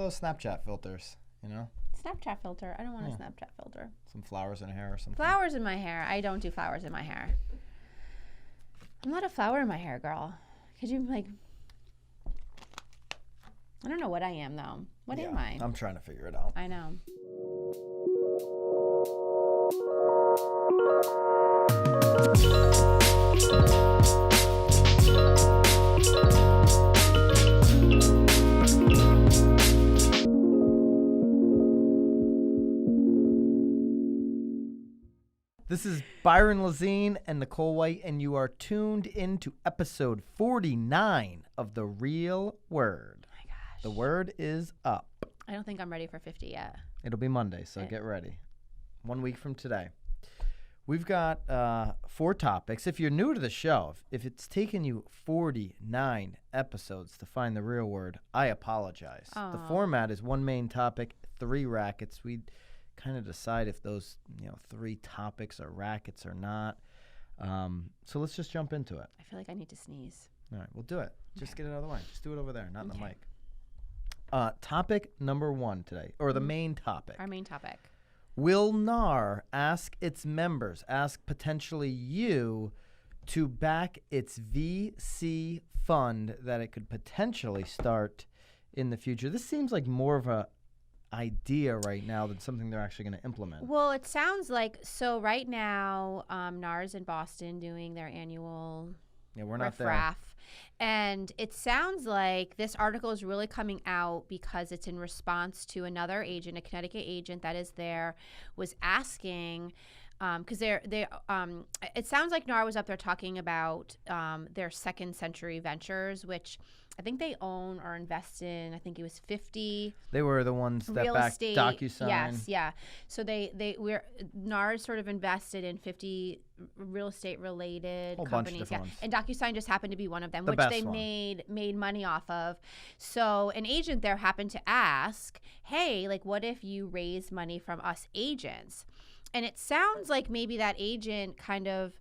those Snapchat filters, you know? Snapchat filter. I don't want a Snapchat filter. Some flowers in her hair or something. Flowers in my hair. I don't do flowers in my hair. I'm not a flower in my hair, girl. Could you I don't know what I am though. What am I? I'm trying to figure it out. I know. This is Byron Lazine and Nicole White, and you are tuned into episode 49 of The Real Word. Oh my gosh. The word is up. I don't think I'm ready for 50 yet. It'll be Monday, so get ready. 1 week from today. We've got 4 topics. If you're new to the show, if it's taken you 49 episodes to find the real word, I apologize. Aww. The format is 1 main topic, 3 rackets. We kind of decide if those 3 topics are rackets or not. So let's just jump into it. I feel like I need to sneeze. All right, we'll do it. Just get it out of the way. Just do it over there, not in the mic. Topic number 1 today, or the main topic. Our main topic. Will NAR ask its members, ask potentially you, to back its VC fund that it could potentially start in the future? This seems like more of a idea right now than something they're actually going to implement. Well, it sounds like, so right now, NAR's in Boston doing their annual we're not there. riff-raff. And it sounds like this article is really coming out because it's in response to another agent, a Connecticut agent that is there, was asking, because it sounds like NAR was up there talking about their Second Century Ventures, which I think they own or invest in. I think it was 50. They were the ones that backed DocuSign. Yes, yeah. So NAR sort of invested in 50 real estate related companies. Bunch of and DocuSign just happened to be one of them, which they made money off of. So an agent there happened to ask, hey, like, what if you raise money from us agents? And it sounds like maybe that agent kind of,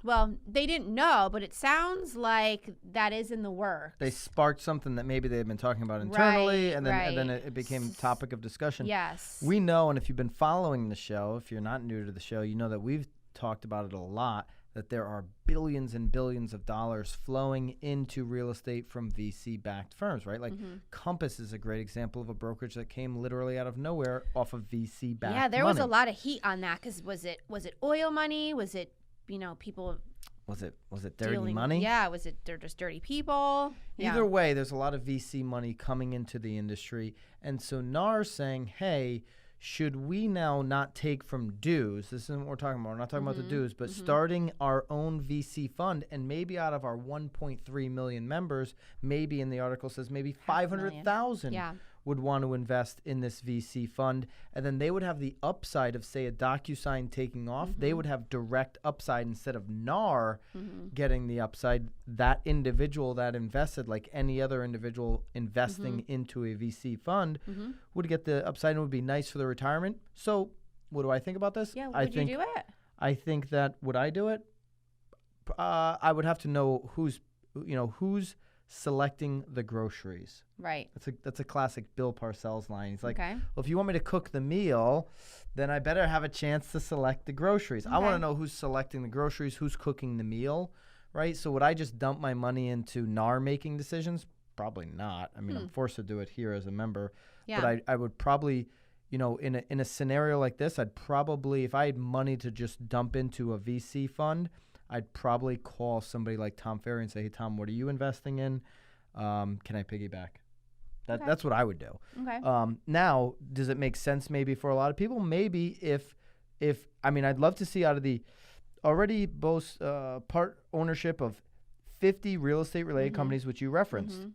well, they didn't know, but it sounds like that is in the works. They sparked something that maybe they had been talking about internally, and then it became topic of discussion. Yes. We know, and if you've been following the show, if you're not new to the show, you know that we've talked about it a lot, that there are billions and billions of dollars flowing into real estate from VC-backed firms, right? Like Compass is a great example of a brokerage that came literally out of nowhere off of VC-backed money. Yeah, there was a lot of heat on that because was it oil money? Was it people? Was it dirty money? Yeah, they're just dirty people? Either way, there's a lot of VC money coming into the industry, and so NAR's saying, hey, should we now not take from dues? This isn't what we're talking about. We're not talking about the dues, but starting our own VC fund, and maybe out of our 1.3 million members, maybe in the article says maybe 500,000 would want to invest in this VC fund, and then they would have the upside of, say, a DocuSign taking off. They would have direct upside instead of NAR getting the upside. That individual that invested, like any other individual investing into a VC fund, would get the upside, and it would be nice for the retirement. So what do I think about this? Yeah, would you do it? I think that, would I do it? I would have to know who's selecting the groceries. Right. That's a classic Bill Parcells line. He's like, okay, well, if you want me to cook the meal, then I better have a chance to select the groceries. I want to know who's selecting the groceries, who's cooking the meal, right? So would I just dump my money into NAR making decisions? Probably not. I mean, I'm forced to do it here as a member. Yeah. But I would probably, in a scenario like this, I'd probably, if I had money to just dump into a VC fund, I'd probably call somebody like Tom Ferry and say, hey, Tom, what are you investing in? Can I piggyback? That's what I would do. Okay. Now, does it make sense maybe for a lot of people? Maybe if I'd love to see out of the already boast part ownership of 50 real estate related companies, which you referenced.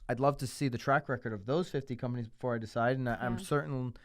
I'd love to see the track record of those 50 companies before I decide, and I'm certain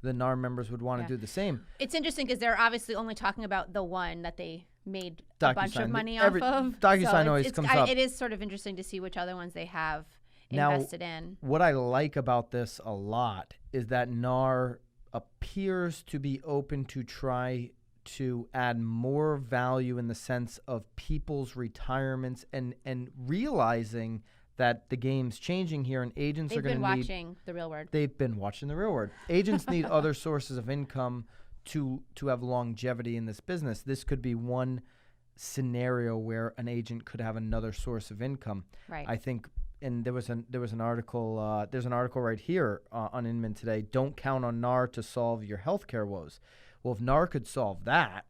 the NAR members would want to do the same. It's interesting because they're obviously only talking about the one that they made a bunch of money off of. DocuSign always comes up. It is sort of interesting to see which other ones they have invested in. What I like about this a lot is that NAR appears to be open to try to add more value in the sense of people's retirements and realizing that the game's changing here, and agents are going to need. They've been watching the real word. They've been watching the real word. Agents need other sources of income to have longevity in this business. This could be one scenario where an agent could have another source of income. Right. I think, and there was an article. There's an article right here on Inman today. Don't count on NAR to solve your healthcare woes. Well, if NAR could solve that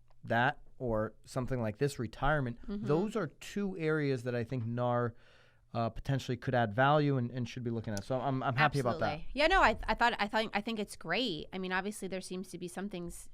or something like this, retirement, those are two areas that I think NAR potentially could add value and should be looking at. So I'm happy about that. Yeah, no, I think it's great. I mean, obviously there seems to be some things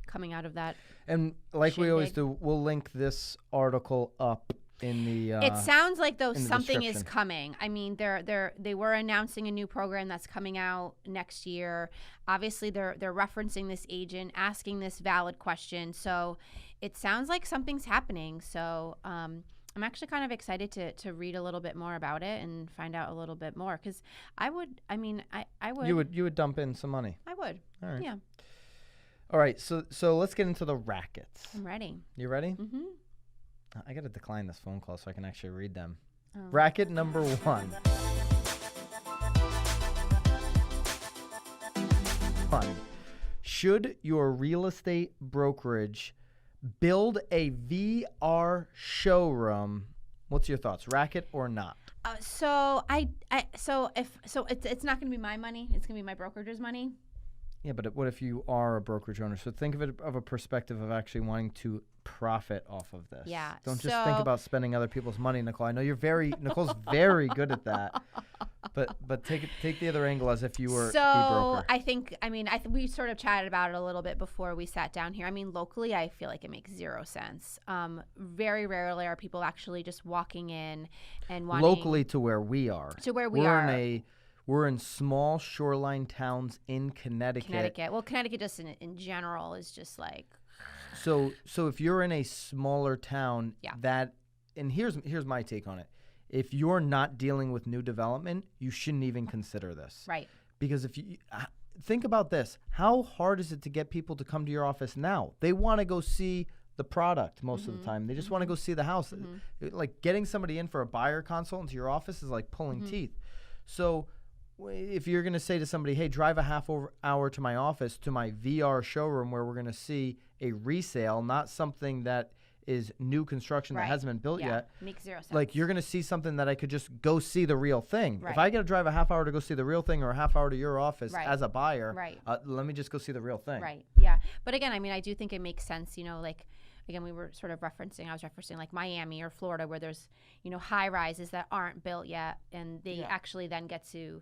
coming out of that. And like we always do, we'll link this article up in the it sounds like though something is coming. I mean, they were announcing a new program that's coming out next year. Obviously they're referencing this agent, asking this valid question. So it sounds like something's happening. So I'm actually kind of excited to read a little bit more about it and find out a little bit more, because I would. You would dump in some money. I would. All right. Yeah. All right. So let's get into the rackets. I'm ready. You ready? Mm-hmm. I got to decline this phone call so I can actually read them. Oh. Racket number 1. Should your real estate brokerage build a VR showroom? What's your thoughts? Racket or not? So it's not going to be my money. It's going to be my brokerage's money. Yeah, but what if you are a brokerage owner? So think of it of a perspective of actually wanting to profit off of this. Yeah. Don't just think about spending other people's money, Nicole. I know Nicole's very good at that. But take the other angle as if you were a broker. So we sort of chatted about it a little bit before we sat down here. I mean, locally, I feel like it makes zero sense. Very rarely are people actually just walking in and wanting locally to where we are. We're in small shoreline towns in Connecticut. Well, Connecticut just in general is just like. So if you're in a smaller town, yeah. And here's my take on it. If you're not dealing with new development, you shouldn't even consider this. Right. Because if you think about this, how hard is it to get people to come to your office now? They want to go see the product most of the time. They just want to go see the house. Like getting somebody in for a buyer consult into your office is like pulling teeth. So if you're going to say to somebody, hey, drive a half hour to my office, to my VR showroom where we're going to see a resale, not something that is new construction that hasn't been built yet. Makes zero sense. Like you're going to see something that I could just go see the real thing. Right. If I got to drive a half hour to go see the real thing or a half hour to your office as a buyer, let me just go see the real thing. Right. Yeah. But again, I mean, I do think it makes sense, like, again, I was referencing like Miami or Florida where there's, high rises that aren't built yet. And they actually then get to,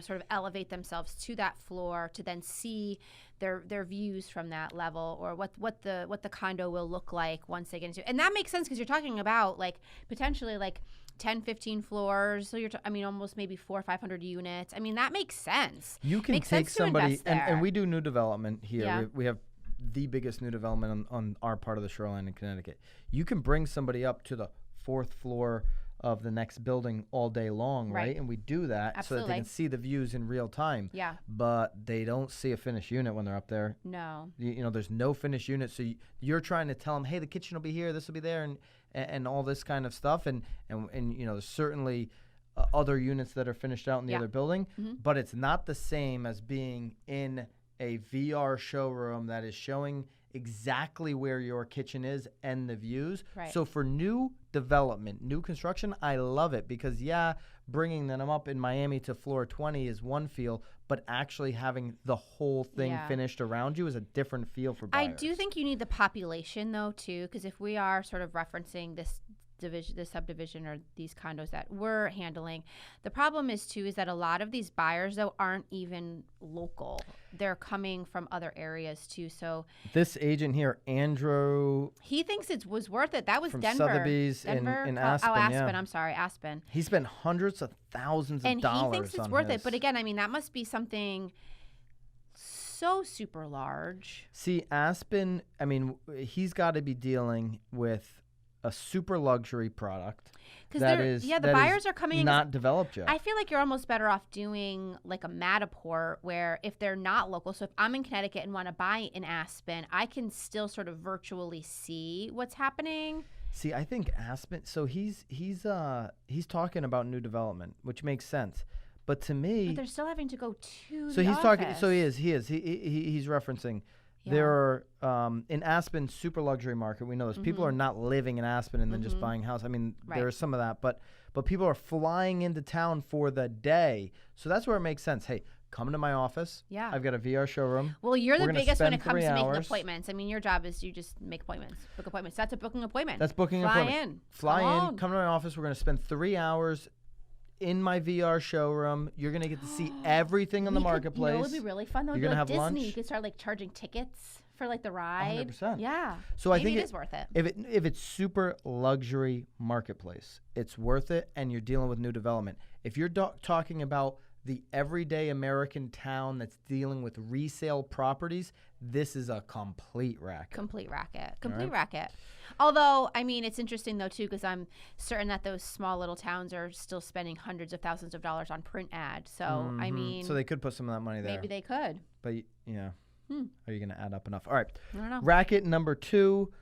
sort of elevate themselves to that floor to then see their views from that level, or what the condo will look like once they get into it. And that makes sense because you're talking about like potentially like 10, 15 floors. So almost maybe 400 or 500 units. I mean, that makes sense. You can take somebody, and we do new development here. Yeah. We have the biggest new development on our part of the shoreline in Connecticut. You can bring somebody up to the 4th floor of the next building all day long, right? And we do that so that they can see the views in real time. Yeah. But they don't see a finished unit when they're up there. No. There's no finished unit. So you're trying to tell them, hey, the kitchen will be here, this will be there, and all this kind of stuff. And there's certainly other units that are finished out in the other building. Mm-hmm. But it's not the same as being in a VR showroom that is showing exactly where your kitchen is and the views. Right. So for new development, new construction, I love it because bringing them up in Miami to floor 20 is one feel, but actually having the whole thing finished around you is a different feel for buyers. I do think you need the population though too, because if we are sort of referencing this subdivision or these condos that we're handling, the problem is that a lot of these buyers though aren't even local. They're coming from other areas too. So this agent here, Andrew, he thinks it was worth it. That was from Denver. Sotheby's in Aspen. Oh, Aspen. I'm sorry, Aspen. He spent hundreds of thousands of dollars. And he thinks it's worth it. But again, I mean, that must be something so super large. See, Aspen, I mean, he's got to be dealing with a super luxury product the buyers are coming in not developed yet. I feel like you're almost better off doing like a Matterport where if they're not local, so if I'm in Connecticut and want to buy in Aspen, I can still sort of virtually see what's happening. See, I think Aspen. So he's talking about new development, which makes sense. But to me, But they're still having to go to so the he's talking. So office. he's referencing. Yeah. There are in Aspen, super luxury market. We know this. People are not living in Aspen and then just buying a house. I mean, Right. there's some of that, but people are flying into town for the day. So that's where it makes sense. Hey, come to my office. Yeah. I've got a VR showroom. Well, you're We're the gonna biggest when spend it comes 3 to making hours. appointments. I mean, your job is you just make appointments, book appointments. That's a booking appointment. That's booking an Fly appointment. in. Fly Come in. on. Come to my office. We're gonna spend 3 hours in my VR showroom. You're gonna get to see everything on the marketplace. You know, it would be really fun though. You're You're gonna like have Disney. lunch. You could start like charging tickets for like the ride. 100%. Yeah. So I Maybe think it is worth it. If it's super luxury marketplace, it's worth it, and you're dealing with new development. If you're talking about the everyday American town that's dealing with resale properties, this is a complete racket. Complete racket. Although, I mean, it's interesting though too, because I'm certain that those small little towns are still spending hundreds of thousands of dollars on print ads. So I mean, so they could put some of that money there. maybe they could. But are you going to add up enough? All right. I don't know. Racket number 2,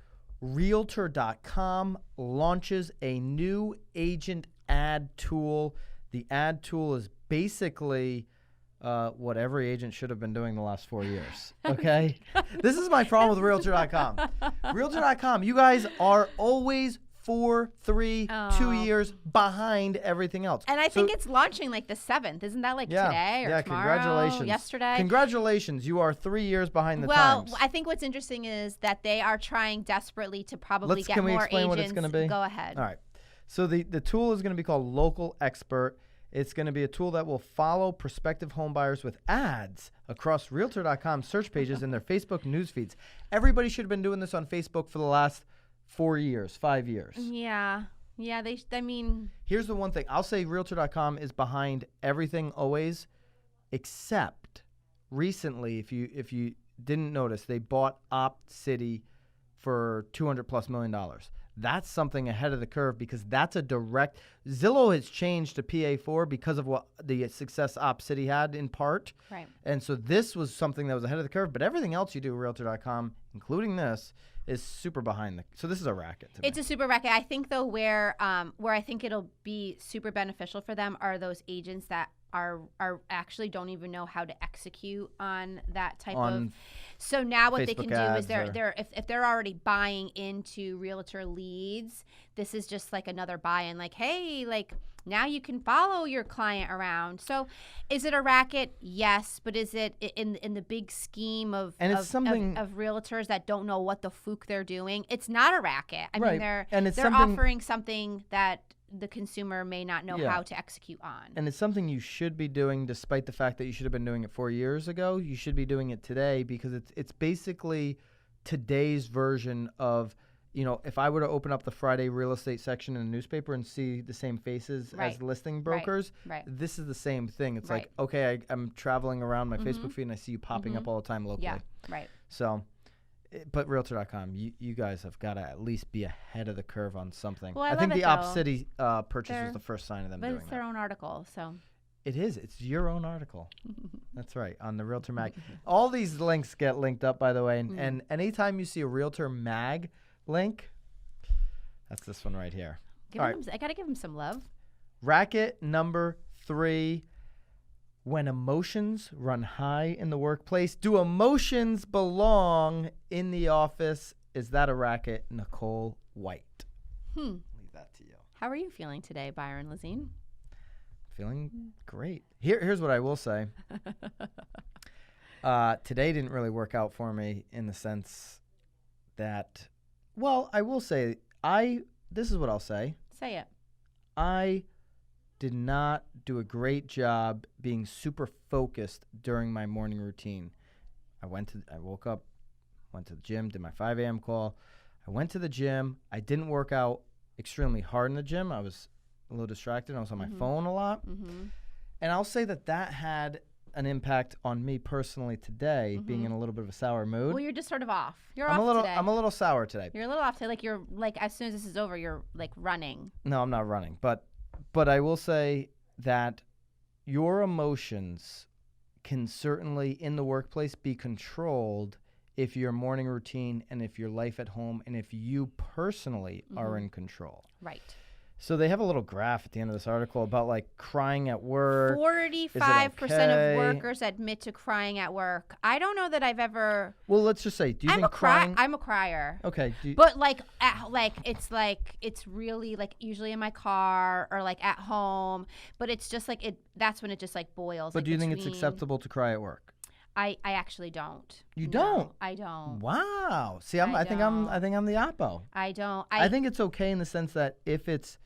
Realtor.com launches a new agent ad tool. The ad tool is basically what every agent should have been doing the last 4 years. Okay? This is my problem with Realtor.com. Realtor.com, you guys are always 4, 3, 2 years behind everything else. And I think it's launching like the 7th. Isn't that like today or tomorrow? Congratulations. Yesterday? Congratulations. You are 3 years behind the times. Well, I think what's interesting is that they are trying desperately to probably get Can we more explain agents. what it's going to be? Go ahead. All right. So the tool is going to be called Local Expert. It's going to be a tool that will follow prospective home buyers with ads across Realtor.com search pages and their Facebook news feeds. Everybody should have been doing this on Facebook for the last 4 years, 5 years. Yeah. I mean, here's the one thing. I'll say Realtor.com is behind everything always, except recently, if you didn't notice, they bought Opt City for $200+ million. That's something ahead of the curve because that's a direct. Zillow has changed to PA4 because of what the success Opt City had in part. right. And so this was something that was ahead of the curve. But everything else you do, Realtor.com, including this, is super behind. So this is a racket to me. It's a super racket. I think though where I think it'll be super beneficial for them are those agents that are actually don't even know how to execute on that type of. So now what they can do is if they're already buying into realtor leads, this is just like another buy-in. Like, hey, like now you can follow your client around. So is it a racket? Yes, but is it in the big scheme of realtors that don't know what the fook they're doing? It's not a racket. I mean, they're offering something that the consumer may not know how to execute on. And it's something you should be doing despite the fact that you should have been doing it 4 years ago. You should be doing it today because it's basically today's version of, if I were to open up the Friday real estate section in a newspaper and see the same faces as listing brokers, this is the same thing. It's like, okay, I'm traveling around my Facebook feed and I see you popping up all the time locally. Yeah, right. So, but Realtor.com, you guys have got to at least be ahead of the curve on something. Well, I think the Opt City purchase was the first sign of them doing that. But it's their own article, so. It is. It's your own article. That's right, on the Realtor Mag. All these links get linked up, by the way, and anytime you see a Realtor Mag link, that's this one right here. I got to give him some love. Racket number 3. When emotions run high in the workplace, do emotions belong in the office? Is that a racket? Nicole White. Leave that to you. How are you feeling today, Byron Lazine? Feeling great. Here's what I will say. Today didn't really work out for me in the sense that, well, I will say, this is what I'll say. Say it. I did not do a great job being super focused during my morning routine. I woke up, went to the gym, did my 5 a.m. call. I went to the gym. I didn't work out extremely hard in the gym. I was a little distracted. I was on my phone a lot. And I'll say that had an impact on me personally today, being in a little bit of a sour mood. Well, you're just sort of off. Today. I'm a little sour today. You're a little off today. Like you're like as soon as this is over, you're like running. No, I'm not running. But I will say that your emotions can certainly in the workplace be controlled if your morning routine and if your life at home and if you personally are in control. Right. So they have a little graph at the end of this article about like crying at work. 45% of workers admit to crying at work. I don't know that I've ever. Well, let's just say, do you think crying? I'm a crier. Okay. But it's really like usually in my car or like at home. But it's just like it. That's when it just like boils. But like do you think it's acceptable to cry at work? I actually don't. You don't? I don't. Wow. See, I think I'm the oppo. I don't. I think it's okay in the sense that if it's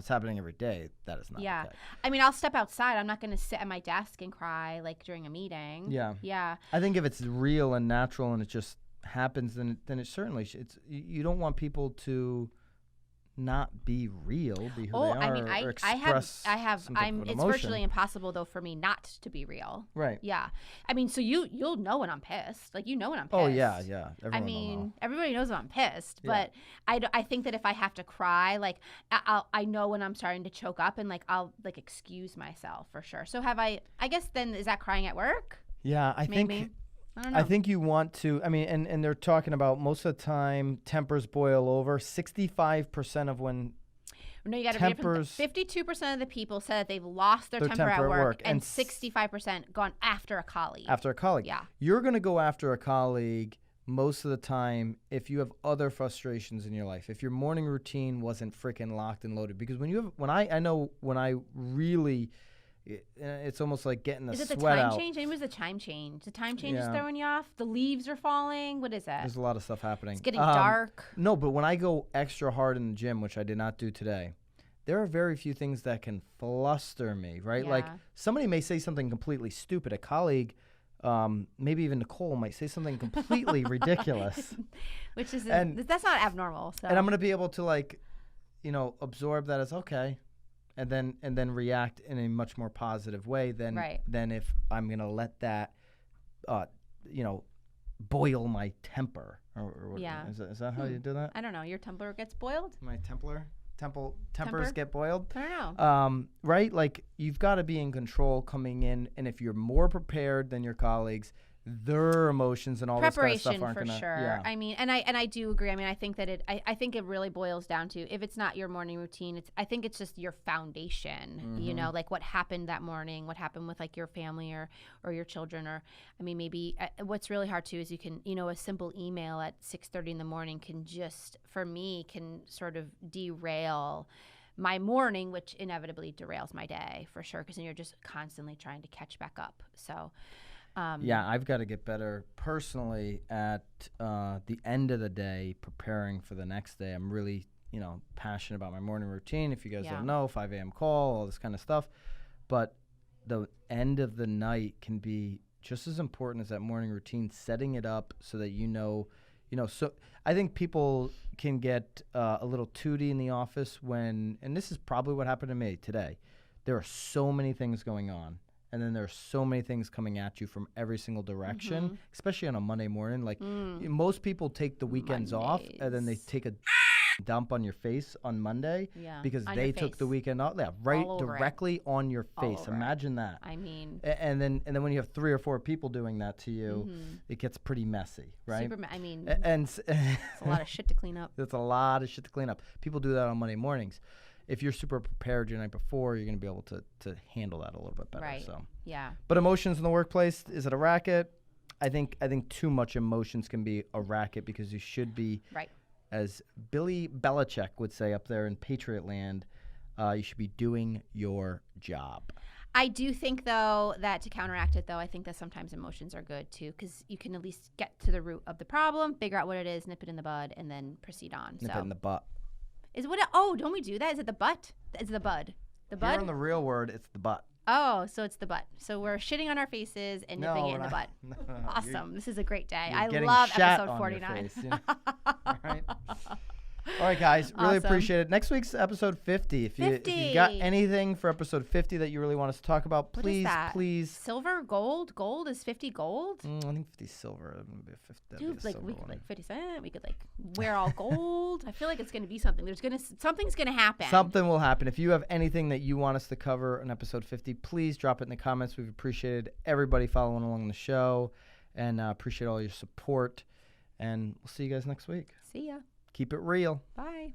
happening every day, that is not okay. I mean, I'll step outside. I'm not going to sit at my desk and cry like during a meeting. Yeah. I think if it's real and natural and it just happens, then it certainly you don't want people to not be real, be who they are, I mean, or express it's virtually impossible though for me not to be real. Right. Yeah. I mean, so you'll know when I'm pissed. Like, you know when I'm pissed. Oh yeah. Everybody knows when I'm pissed. Yeah. But I think that if I have to cry, like I know when I'm starting to choke up, and like I'll like excuse myself for sure. So I guess then, is that crying at work? Yeah, I think. I don't know. I think you want to, I mean, and they're talking about most of the time tempers boil over. 65% of when No, you got to read it from 52% of the people said that they've lost their temper at work, and 65% gone after a colleague. After a colleague. Yeah. You're going to go after a colleague most of the time if you have other frustrations in your life. If your morning routine wasn't freaking locked and loaded. Because when I really... It's almost like getting the sweat out. Is it the time change? It was the time change. The time change is throwing you off? The leaves are falling? What is that? There's a lot of stuff happening. It's getting dark. No, but when I go extra hard in the gym, which I did not do today, there are very few things that can fluster me, right? Yeah. Like somebody may say something completely stupid. A colleague, maybe even Nicole, might say something completely ridiculous. Which is, that's not abnormal. So. And I'm going to be able to absorb that as okay. And then react in a much more positive way than if I'm gonna let that, boil my temper. Or yeah. Is that how you do that? I don't know. Your temper gets boiled. My tempers get boiled. I don't know. Right? Like you've got to be in control coming in, and if you're more prepared than your colleagues, their emotions and all this kind of stuff aren't for gonna. Sure. Yeah. I mean, and I do agree. I mean, I think that I think it really boils down to, if it's not your morning routine, I think it's just your foundation. Mm-hmm. You know, like what happened that morning, what happened with like your family or your children, or I mean, maybe what's really hard too is you can, a simple email at 6:30 in the morning can sort of derail my morning, which inevitably derails my day for sure, because then you're just constantly trying to catch back up. So. Yeah, I've got to get better personally at the end of the day, preparing for the next day. I'm really, passionate about my morning routine. If you guys don't know, 5 a.m. call, all this kind of stuff. But the end of the night can be just as important as that morning routine, setting it up so that so I think people can get a little tooty in the office and this is probably what happened to me today. There are so many things going on. And then there's so many things coming at you from every single direction, especially on a Monday morning. Like most people take the weekends off and then they take a dump on your face on Monday because they took the weekend off. Yeah, right directly on your face. Imagine that. I mean, and then when you have 3 or 4 people doing that to you, it gets pretty messy, right? It's a lot of shit to clean up. It's a lot of shit to clean up. People do that on Monday mornings. If you're super prepared your night before, you're going to be able to handle that a little bit better. Right. So. Yeah. But emotions in the workplace, is it a racket? I think too much emotions can be a racket because you should be, as Billy Belichick would say up there in Patriot Land, you should be doing your job. I do think, though, that to counteract it, though, I think that sometimes emotions are good, too, because you can at least get to the root of the problem, figure out what it is, nip it in the bud, and then proceed on. Nip it in the butt. Don't we do that? Is it the butt? It's the bud. The bud? Here in the real word, it's the butt. Oh, so it's the butt. So we're shitting on our faces and nipping it in the butt. No, awesome. This is a great day. I love episode 49. All right. All right, guys. Really appreciate it. Next week's episode 50. If you got anything for episode 50 that you really want us to talk about, please. Silver, gold? Gold is 50 gold? I think 50 silver. Dude, we could 50 cent. We could wear all gold. I feel like it's going to be something. Something's going to happen. Something will happen. If you have anything that you want us to cover in episode 50, please drop it in the comments. We've appreciated everybody following along the show and appreciate all your support. And we'll see you guys next week. See ya. Keep it real. Bye.